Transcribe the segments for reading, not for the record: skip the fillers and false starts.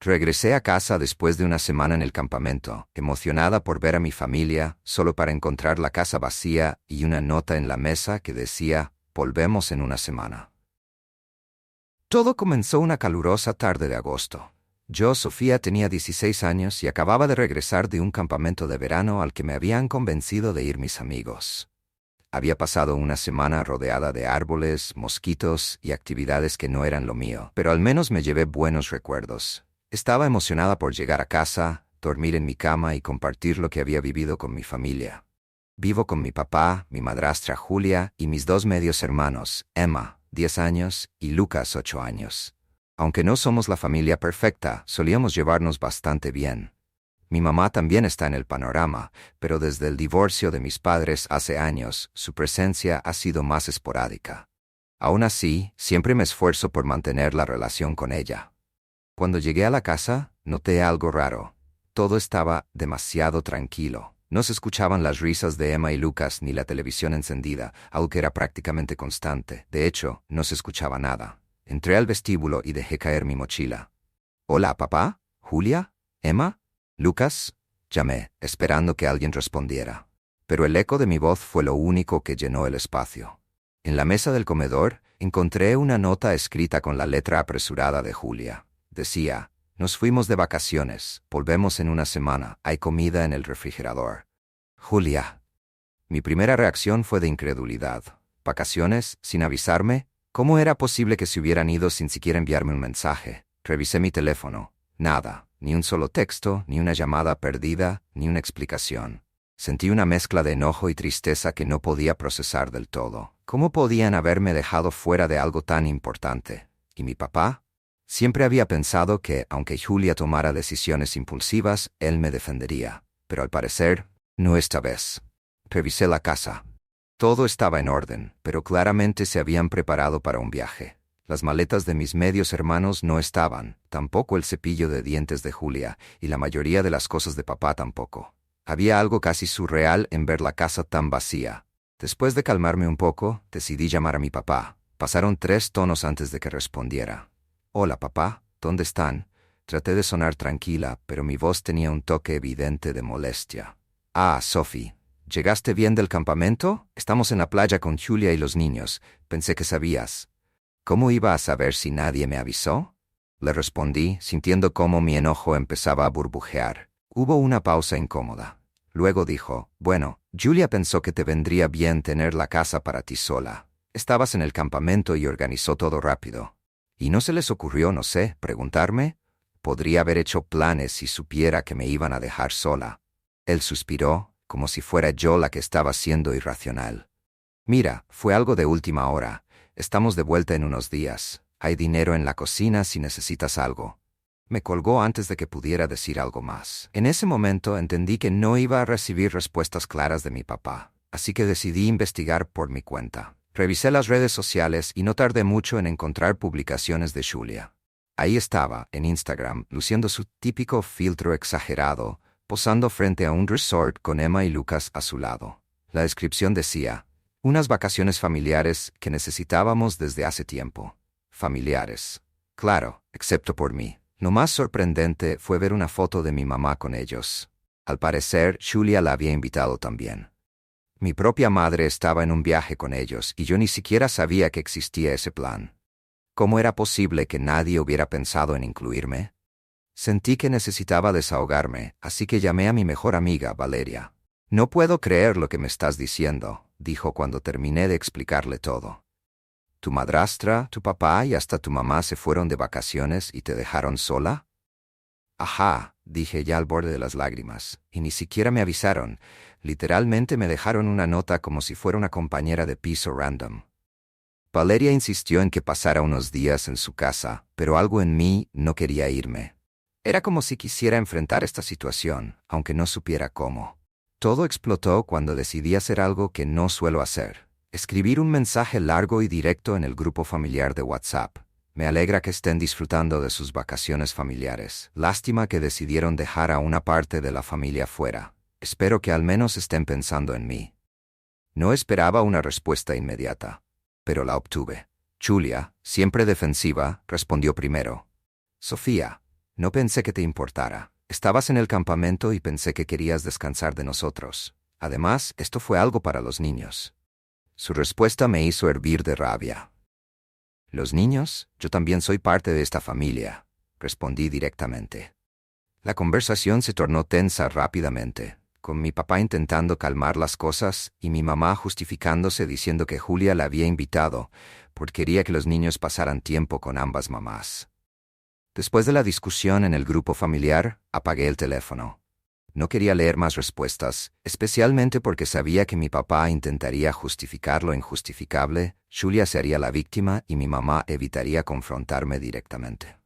Regresé a casa después de una semana en el campamento, emocionada por ver a mi familia, solo para encontrar la casa vacía y una nota en la mesa que decía, «Volvemos en una semana». Todo comenzó una calurosa tarde de agosto. Yo, Sofía, tenía 16 años y acababa de regresar de un campamento de verano al que me habían convencido de ir mis amigos. Había pasado una semana rodeada de árboles, mosquitos y actividades que no eran lo mío, pero al menos me llevé buenos recuerdos. Estaba emocionada por llegar a casa, dormir en mi cama y compartir lo que había vivido con mi familia. Vivo con mi papá, mi madrastra Julia y mis dos medios hermanos, Emma, 10 años, y Lucas, 8 años. Aunque no somos la familia perfecta, solíamos llevarnos bastante bien. Mi mamá también está en el panorama, pero desde el divorcio de mis padres hace años, su presencia ha sido más esporádica. Aún así, siempre me esfuerzo por mantener la relación con ella. Cuando llegué a la casa, noté algo raro. Todo estaba demasiado tranquilo. No se escuchaban las risas de Emma y Lucas ni la televisión encendida, algo que era prácticamente constante. De hecho, no se escuchaba nada. Entré al vestíbulo y dejé caer mi mochila. «Hola, papá, Julia, Emma, Lucas», llamé, esperando que alguien respondiera. Pero el eco de mi voz fue lo único que llenó el espacio. En la mesa del comedor encontré una nota escrita con la letra apresurada de Julia. Decía, «Nos fuimos de vacaciones, volvemos en una semana, hay comida en el refrigerador». Julia. Mi primera reacción fue de incredulidad. ¿Vacaciones? ¿Sin avisarme? ¿Cómo era posible que se hubieran ido sin siquiera enviarme un mensaje? Revisé mi teléfono. Nada, ni un solo texto, ni una llamada perdida, ni una explicación. Sentí una mezcla de enojo y tristeza que no podía procesar del todo. ¿Cómo podían haberme dejado fuera de algo tan importante? ¿Y mi papá? Siempre había pensado que, aunque Julia tomara decisiones impulsivas, él me defendería. Pero al parecer, no esta vez. Revisé la casa. Todo estaba en orden, pero claramente se habían preparado para un viaje. Las maletas de mis medios hermanos no estaban, tampoco el cepillo de dientes de Julia, y la mayoría de las cosas de papá tampoco. Había algo casi surreal en ver la casa tan vacía. Después de calmarme un poco, decidí llamar a mi papá. Pasaron 3 tonos antes de que respondiera. «Hola, papá, ¿dónde están?» Traté de sonar tranquila, pero mi voz tenía un toque evidente de molestia. «Ah, Sophie, ¿llegaste bien del campamento? Estamos en la playa con Julia y los niños. Pensé que sabías». «¿Cómo iba a saber si nadie me avisó?», le respondí, sintiendo cómo mi enojo empezaba a burbujear. Hubo una pausa incómoda. Luego dijo, «Bueno, Julia pensó que te vendría bien tener la casa para ti sola. Estabas en el campamento y organizó todo rápido. ¿Y no se les ocurrió, no sé, preguntarme? Podría haber hecho planes si supiera que me iban a dejar sola». Él suspiró, como si fuera yo la que estaba siendo irracional. «Mira, fue algo de última hora. Estamos de vuelta en unos días. Hay dinero en la cocina si necesitas algo». Me colgó antes de que pudiera decir algo más. En ese momento entendí que no iba a recibir respuestas claras de mi papá, así que decidí investigar por mi cuenta. Revisé las redes sociales y no tardé mucho en encontrar publicaciones de Julia. Ahí estaba, en Instagram, luciendo su típico filtro exagerado, posando frente a un resort con Emma y Lucas a su lado. La descripción decía, «Unas vacaciones familiares que necesitábamos desde hace tiempo». Familiares. Claro, excepto por mí. Lo más sorprendente fue ver una foto de mi mamá con ellos. Al parecer, Julia la había invitado también. Mi propia madre estaba en un viaje con ellos y yo ni siquiera sabía que existía ese plan. ¿Cómo era posible que nadie hubiera pensado en incluirme? Sentí que necesitaba desahogarme, así que llamé a mi mejor amiga, Valeria. «No puedo creer lo que me estás diciendo», dijo cuando terminé de explicarle todo. «¿Tu madrastra, tu papá y hasta tu mamá se fueron de vacaciones y te dejaron sola?» «Ajá», dije ya al borde de las lágrimas, «y ni siquiera me avisaron. Literalmente me dejaron una nota como si fuera una compañera de piso random». Valeria insistió en que pasara unos días en su casa, pero algo en mí no quería irme. Era como si quisiera enfrentar esta situación, aunque no supiera cómo. Todo explotó cuando decidí hacer algo que no suelo hacer. Escribir un mensaje largo y directo en el grupo familiar de WhatsApp. «Me alegra que estén disfrutando de sus vacaciones familiares. Lástima que decidieron dejar a una parte de la familia fuera. Espero que al menos estén pensando en mí». No esperaba una respuesta inmediata, pero la obtuve. Julia, siempre defensiva, respondió primero. «Sofía, No pensé que te importara. Estabas en el campamento y pensé que querías descansar de nosotros. Además, esto fue algo para los niños. Su respuesta me hizo hervir de rabia. ¿Los niños? Yo también soy parte de esta familia, respondí directamente. La conversación se tornó tensa rápidamente, con mi papá intentando calmar las cosas y mi mamá justificándose diciendo que Julia la había invitado porque quería que los niños pasaran tiempo con ambas mamás. Después de la discusión en el grupo familiar, apagué el teléfono. No quería leer más respuestas, especialmente porque sabía que mi papá intentaría justificar lo injustificable, Julia sería la víctima y mi mamá evitaría confrontarme directamente.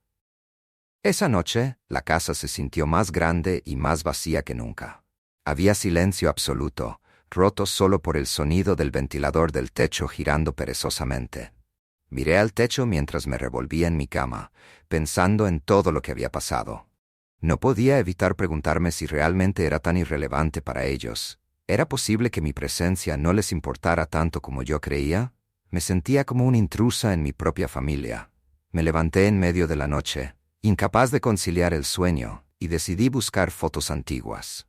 Esa noche, la casa se sintió más grande y más vacía que nunca. Había silencio absoluto, roto solo por el sonido del ventilador del techo girando perezosamente. Miré al techo mientras me revolvía en mi cama, pensando en todo lo que había pasado. No podía evitar preguntarme si realmente era tan irrelevante para ellos. ¿Era posible que mi presencia no les importara tanto como yo creía? Me sentía como una intrusa en mi propia familia. Me levanté en medio de la noche, incapaz de conciliar el sueño, y decidí buscar fotos antiguas.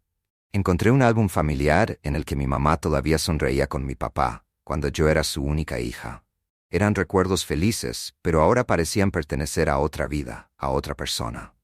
Encontré un álbum familiar en el que mi mamá todavía sonreía con mi papá, cuando yo era su única hija. Eran recuerdos felices, pero ahora parecían pertenecer a otra vida, a otra persona.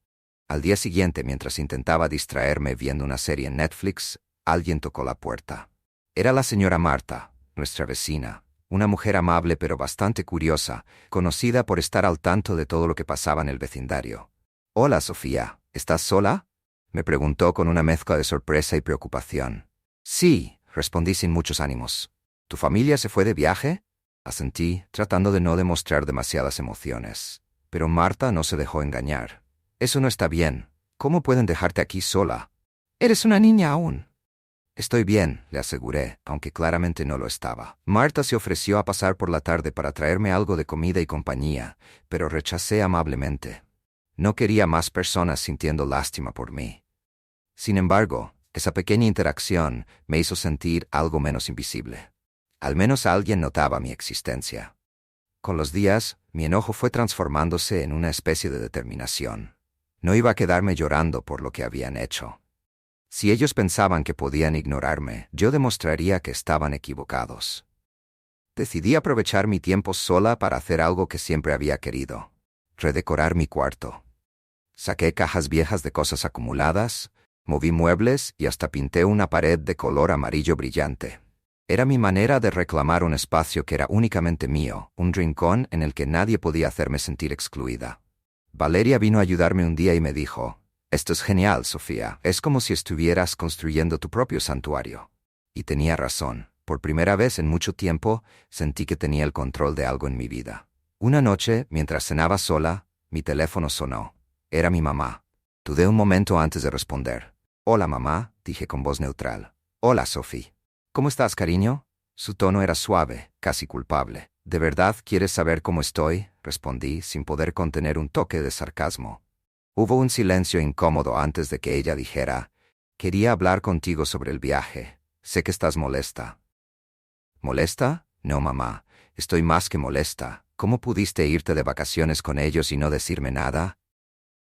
Al día siguiente, mientras intentaba distraerme viendo una serie en Netflix, alguien tocó la puerta. Era la señora Marta, nuestra vecina, una mujer amable pero bastante curiosa, conocida por estar al tanto de todo lo que pasaba en el vecindario. «Hola, Sofía, ¿estás sola?», me preguntó con una mezcla de sorpresa y preocupación. «Sí», respondí sin muchos ánimos. «¿Tu familia se fue de viaje?», asentí, tratando de no demostrar demasiadas emociones. Pero Marta no se dejó engañar. «Eso no está bien. ¿Cómo pueden dejarte aquí sola? Eres una niña aún». «Estoy bien», le aseguré, aunque claramente no lo estaba. Marta se ofreció a pasar por la tarde para traerme algo de comida y compañía, pero rechacé amablemente. No quería más personas sintiendo lástima por mí. Sin embargo, esa pequeña interacción me hizo sentir algo menos invisible. Al menos alguien notaba mi existencia. Con los días, mi enojo fue transformándose en una especie de determinación. No iba a quedarme llorando por lo que habían hecho. Si ellos pensaban que podían ignorarme, yo demostraría que estaban equivocados. Decidí aprovechar mi tiempo sola para hacer algo que siempre había querido: redecorar mi cuarto. Saqué cajas viejas de cosas acumuladas, moví muebles y hasta pinté una pared de color amarillo brillante. Era mi manera de reclamar un espacio que era únicamente mío, un rincón en el que nadie podía hacerme sentir excluida. Valeria vino a ayudarme un día y me dijo: «Esto es genial, Sofía. Es como si estuvieras construyendo tu propio santuario». Y tenía razón. Por primera vez en mucho tiempo, sentí que tenía el control de algo en mi vida. Una noche, mientras cenaba sola, mi teléfono sonó. Era mi mamá. Dudé un momento antes de responder. «Hola, mamá», dije con voz neutral. «Hola, Sophie. ¿Cómo estás, cariño?». Su tono era suave, casi culpable. «¿De verdad quieres saber cómo estoy?», respondí, sin poder contener un toque de sarcasmo. Hubo un silencio incómodo antes de que ella dijera: «Quería hablar contigo sobre el viaje. Sé que estás molesta». «¿Molesta? No, mamá. Estoy más que molesta. ¿Cómo pudiste irte de vacaciones con ellos y no decirme nada?».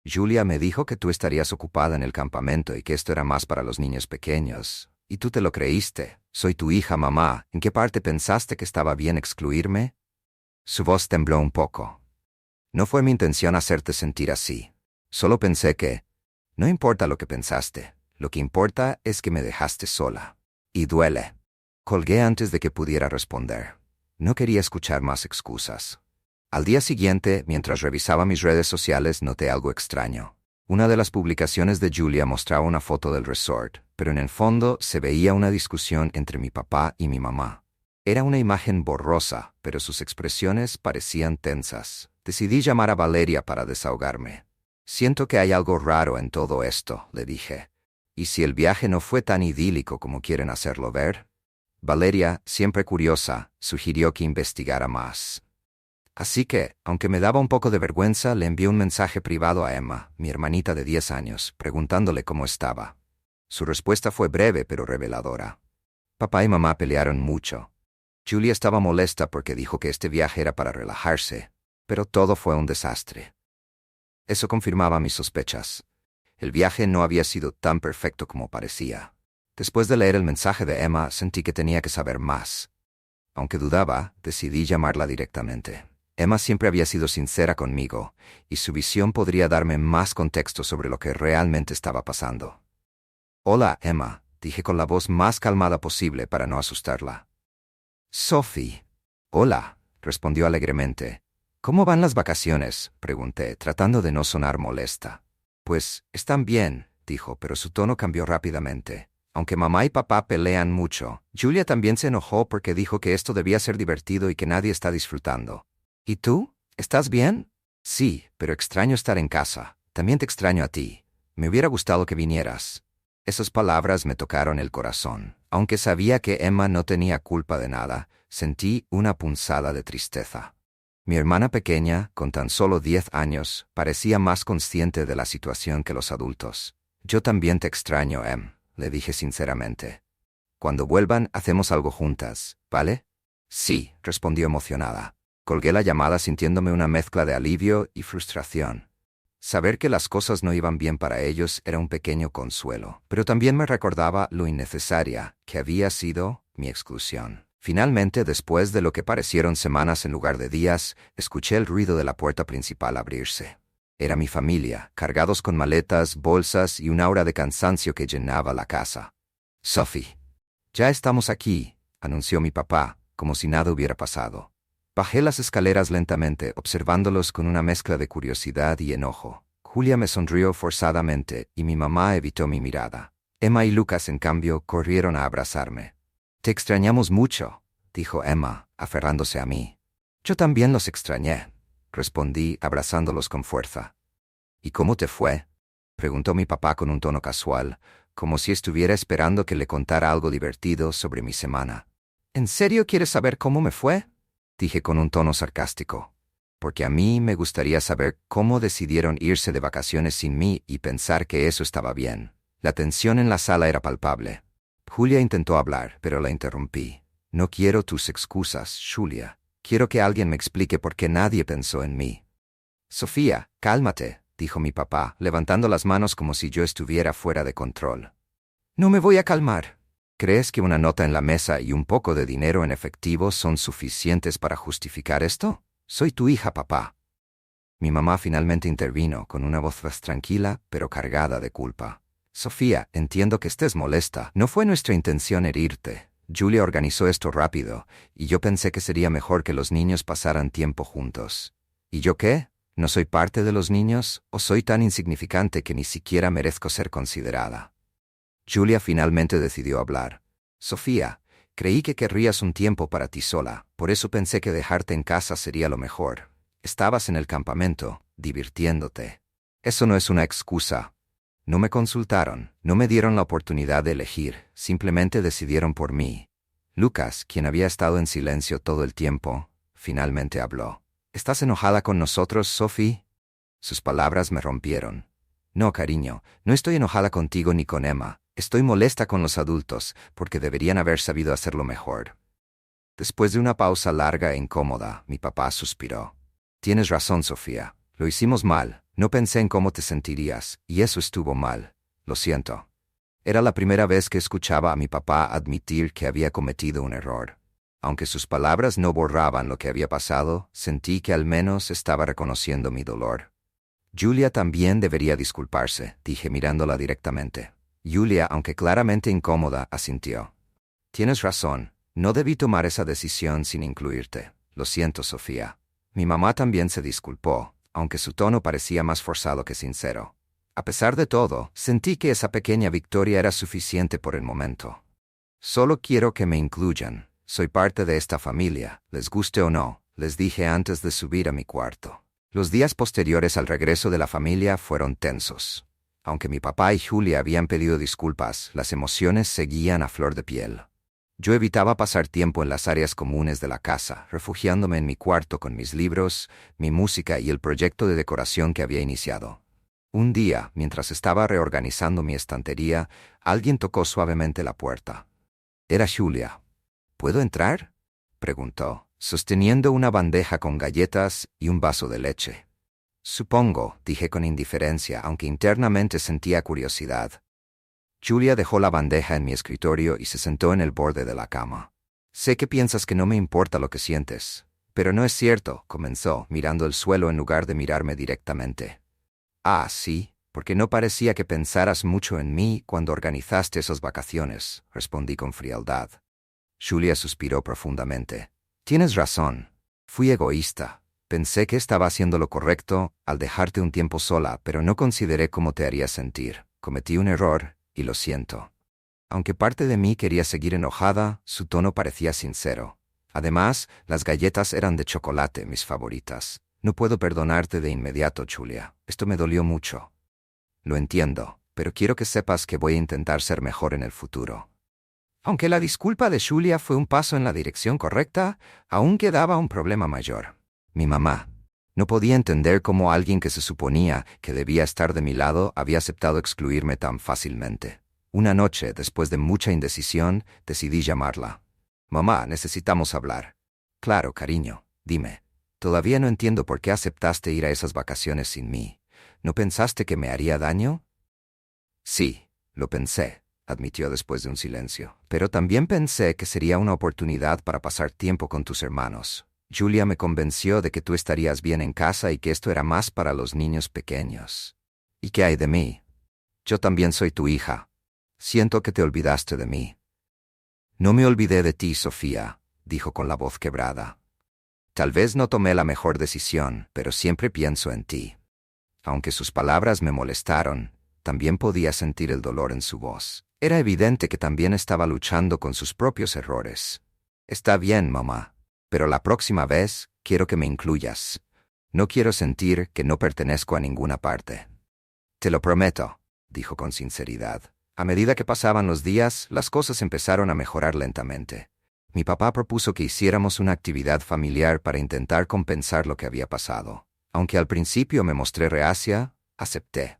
«Julia me dijo que tú estarías ocupada en el campamento y que esto era más para los niños pequeños. Y tú te lo creíste. Soy tu hija, mamá. ¿En qué parte pensaste que estaba bien excluirme?». Su voz tembló un poco. «No fue mi intención hacerte sentir así. Solo pensé que... no importa lo que pensaste. Lo que importa es que me dejaste sola. Y duele». Colgué antes de que pudiera responder. No quería escuchar más excusas. Al día siguiente, mientras revisaba mis redes sociales, noté algo extraño. Una de las publicaciones de Julia mostraba una foto del resort, pero en el fondo se veía una discusión entre mi papá y mi mamá. Era una imagen borrosa, pero sus expresiones parecían tensas. Decidí llamar a Valeria para desahogarme. «Siento que hay algo raro en todo esto», le dije. «¿Y si el viaje no fue tan idílico como quieren hacerlo ver?». Valeria, siempre curiosa, sugirió que investigara más. Así que, aunque me daba un poco de vergüenza, le envié un mensaje privado a Emma, mi hermanita de 10 años, preguntándole cómo estaba. Su respuesta fue breve pero reveladora. Papá y mamá pelearon mucho. Julia estaba molesta porque dijo que este viaje era para relajarse, pero todo fue un desastre. Eso confirmaba mis sospechas. El viaje no había sido tan perfecto como parecía. Después de leer el mensaje de Emma, sentí que tenía que saber más. Aunque dudaba, decidí llamarla directamente. Emma siempre había sido sincera conmigo, y su visión podría darme más contexto sobre lo que realmente estaba pasando. «Hola, Emma», dije con la voz más calmada posible para no asustarla. «Sophie». «Hola», respondió alegremente. «¿Cómo van las vacaciones?», pregunté, tratando de no sonar molesta. «Pues, están bien», dijo, pero su tono cambió rápidamente. Aunque mamá y papá pelean mucho, Julia también se enojó porque dijo que esto debía ser divertido y que nadie está disfrutando. «¿Y tú? ¿Estás bien?» «Sí, pero extraño estar en casa. También te extraño a ti. Me hubiera gustado que vinieras». Esas palabras me tocaron el corazón. Aunque sabía que Emma no tenía culpa de nada, sentí una punzada de tristeza. Mi hermana pequeña, con tan solo 10 años, parecía más consciente de la situación que los adultos. «Yo también te extraño, Em», le dije sinceramente. «Cuando vuelvan, hacemos algo juntas, ¿vale?» «Sí», respondió emocionada. Colgué la llamada sintiéndome una mezcla de alivio y frustración. Saber que las cosas no iban bien para ellos era un pequeño consuelo, pero también me recordaba lo innecesaria que había sido mi exclusión. Finalmente, después de lo que parecieron semanas en lugar de días, escuché el ruido de la puerta principal abrirse. Era mi familia, cargados con maletas, bolsas y un aura de cansancio que llenaba la casa. «Sophie». «Ya estamos aquí», anunció mi papá, como si nada hubiera pasado. Bajé las escaleras lentamente, observándolos con una mezcla de curiosidad y enojo. Julia me sonrió forzadamente y mi mamá evitó mi mirada. Emma y Lucas, en cambio, corrieron a abrazarme. «Te extrañamos mucho», dijo Emma, aferrándose a mí. «Yo también los extrañé», respondí, abrazándolos con fuerza. «¿Y cómo te fue?», preguntó mi papá con un tono casual, como si estuviera esperando que le contara algo divertido sobre mi semana. «¿En serio quieres saber cómo me fue?», dije con un tono sarcástico. Porque a mí me gustaría saber cómo decidieron irse de vacaciones sin mí y pensar que eso estaba bien. La tensión en la sala era palpable. Julia intentó hablar, pero la interrumpí. «No quiero tus excusas, Julia. Quiero que alguien me explique por qué nadie pensó en mí». «Sofía, cálmate», dijo mi papá, levantando las manos como si yo estuviera fuera de control. «No me voy a calmar». «¿Crees que una nota en la mesa y un poco de dinero en efectivo son suficientes para justificar esto? Soy tu hija, papá». Mi mamá finalmente intervino con una voz más tranquila, pero cargada de culpa. «Sofía, entiendo que estés molesta. No fue nuestra intención herirte. Julia organizó esto rápido, y yo pensé que sería mejor que los niños pasaran tiempo juntos. ¿Y yo qué? ¿No soy parte de los niños? ¿O soy tan insignificante que ni siquiera merezco ser considerada?» Julia finalmente decidió hablar. «Sofía, creí que querrías un tiempo para ti sola, por eso pensé que dejarte en casa sería lo mejor. Estabas en el campamento, divirtiéndote. Eso no es una excusa. No me consultaron, no me dieron la oportunidad de elegir, simplemente decidieron por mí». Lucas, quien había estado en silencio todo el tiempo, finalmente habló. «¿Estás enojada con nosotros, Sophie?» Sus palabras me rompieron. «No, cariño, no estoy enojada contigo ni con Emma. Estoy molesta con los adultos, porque deberían haber sabido hacerlo mejor». Después de una pausa larga e incómoda, mi papá suspiró. «Tienes razón, Sofía. Lo hicimos mal. No pensé en cómo te sentirías, y eso estuvo mal. Lo siento». Era la primera vez que escuchaba a mi papá admitir que había cometido un error. Aunque sus palabras no borraban lo que había pasado, sentí que al menos estaba reconociendo mi dolor. «Julia también debería disculparse», dije mirándola directamente. Julia, aunque claramente incómoda, asintió. «Tienes razón. No debí tomar esa decisión sin incluirte. Lo siento, Sofía». Mi mamá también se disculpó, aunque su tono parecía más forzado que sincero. A pesar de todo, sentí que esa pequeña victoria era suficiente por el momento. «Solo quiero que me incluyan. Soy parte de esta familia, les guste o no», les dije antes de subir a mi cuarto. Los días posteriores al regreso de la familia fueron tensos. Aunque mi papá y Julia habían pedido disculpas, las emociones seguían a flor de piel. Yo evitaba pasar tiempo en las áreas comunes de la casa, refugiándome en mi cuarto con mis libros, mi música y el proyecto de decoración que había iniciado. Un día, mientras estaba reorganizando mi estantería, alguien tocó suavemente la puerta. Era Julia. «¿Puedo entrar?», preguntó, sosteniendo una bandeja con galletas y un vaso de leche. Supongo, dije con indiferencia, aunque internamente sentía curiosidad. Julia dejó la bandeja en mi escritorio y se sentó en el borde de la cama. Sé que piensas que no me importa lo que sientes, pero no es cierto, comenzó, mirando el suelo en lugar de mirarme directamente. Ah, sí, porque no parecía que pensaras mucho en mí cuando organizaste esas vacaciones, respondí con frialdad. Julia suspiró profundamente. Tienes razón. Fui egoísta. Pensé que estaba haciendo lo correcto al dejarte un tiempo sola, pero no consideré cómo te haría sentir. Cometí un error, y lo siento. Aunque parte de mí quería seguir enojada, su tono parecía sincero. Además, las galletas eran de chocolate, mis favoritas. No puedo perdonarte de inmediato, Julia. Esto me dolió mucho. Lo entiendo, pero quiero que sepas que voy a intentar ser mejor en el futuro. Aunque la disculpa de Julia fue un paso en la dirección correcta, aún quedaba un problema mayor. Mi mamá. No podía entender cómo alguien que se suponía que debía estar de mi lado había aceptado excluirme tan fácilmente. Una noche, después de mucha indecisión, decidí llamarla. Mamá, necesitamos hablar. Claro, cariño, dime. Todavía no entiendo por qué aceptaste ir a esas vacaciones sin mí. ¿No pensaste que me haría daño? Sí, lo pensé, admitió después de un silencio. Pero también pensé que sería una oportunidad para pasar tiempo con tus hermanos. Julia me convenció de que tú estarías bien en casa y que esto era más para los niños pequeños. ¿Y qué hay de mí? Yo también soy tu hija. Siento que te olvidaste de mí. No me olvidé de ti, Sofía, dijo con la voz quebrada. Tal vez no tomé la mejor decisión, pero siempre pienso en ti. Aunque sus palabras me molestaron, también podía sentir el dolor en su voz. Era evidente que también estaba luchando con sus propios errores. Está bien, mamá, pero la próxima vez quiero que me incluyas. No quiero sentir que no pertenezco a ninguna parte. Te lo prometo, dijo con sinceridad. A medida que pasaban los días, las cosas empezaron a mejorar lentamente. Mi papá propuso que hiciéramos una actividad familiar para intentar compensar lo que había pasado. Aunque al principio me mostré reacia, acepté.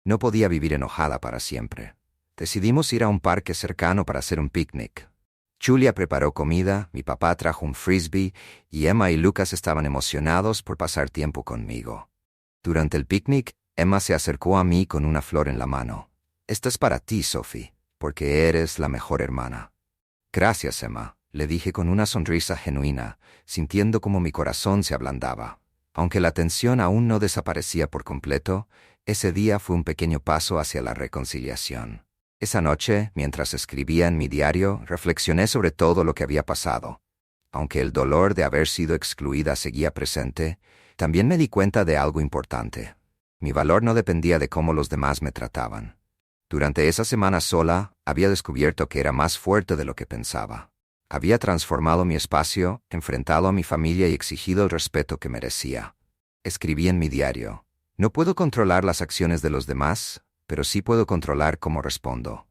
No podía vivir enojada para siempre. Decidimos ir a un parque cercano para hacer un picnic. Julia preparó comida, mi papá trajo un frisbee y Emma y Lucas estaban emocionados por pasar tiempo conmigo. Durante el picnic, Emma se acercó a mí con una flor en la mano. Esta es para ti, Sophie, porque eres la mejor hermana. Gracias, Emma, le dije con una sonrisa genuina, sintiendo como mi corazón se ablandaba. Aunque la tensión aún no desaparecía por completo, ese día fue un pequeño paso hacia la reconciliación. Esa noche, mientras escribía en mi diario, reflexioné sobre todo lo que había pasado. Aunque el dolor de haber sido excluida seguía presente, también me di cuenta de algo importante. Mi valor no dependía de cómo los demás me trataban. Durante esa semana sola, había descubierto que era más fuerte de lo que pensaba. Había transformado mi espacio, enfrentado a mi familia y exigido el respeto que merecía. Escribí en mi diario. No puedo controlar las acciones de los demás, pero sí puedo controlar cómo respondo.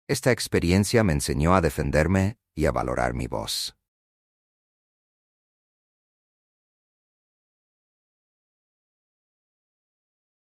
Esta experiencia me enseñó a defenderme y a valorar mi voz.